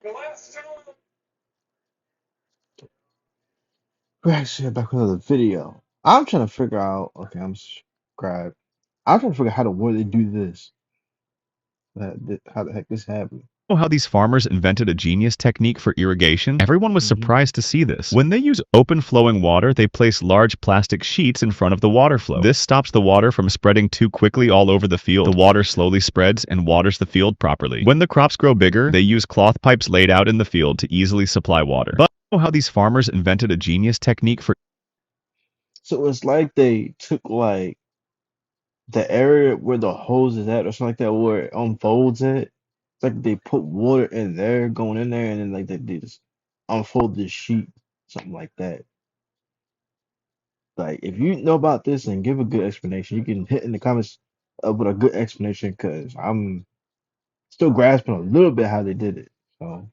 We're actually back with another video. I'm trying to figure out. Okay, I'm subscribed. I'm trying to figure out how the world they do this. How the heck this happened? Know how these farmers invented a genius technique for irrigation? Everyone was Hmm. surprised to see this. When they use open flowing water, they place large plastic sheets in front of the water flow. This stops the water from spreading too quickly all over the field. The water slowly spreads and waters the field properly. When the crops grow bigger, they use cloth pipes laid out in the field to easily supply water. But know how these farmers invented a genius technique for So it's like they took like the area where the hose is at or something like that, where it unfolds at. It's like they put water in there, going in there, and then like they just unfold the sheet, something like that. Like if you know about this and give a good explanation, you can hit in the comments with a good explanation because I'm still grasping a little bit how they did it. So.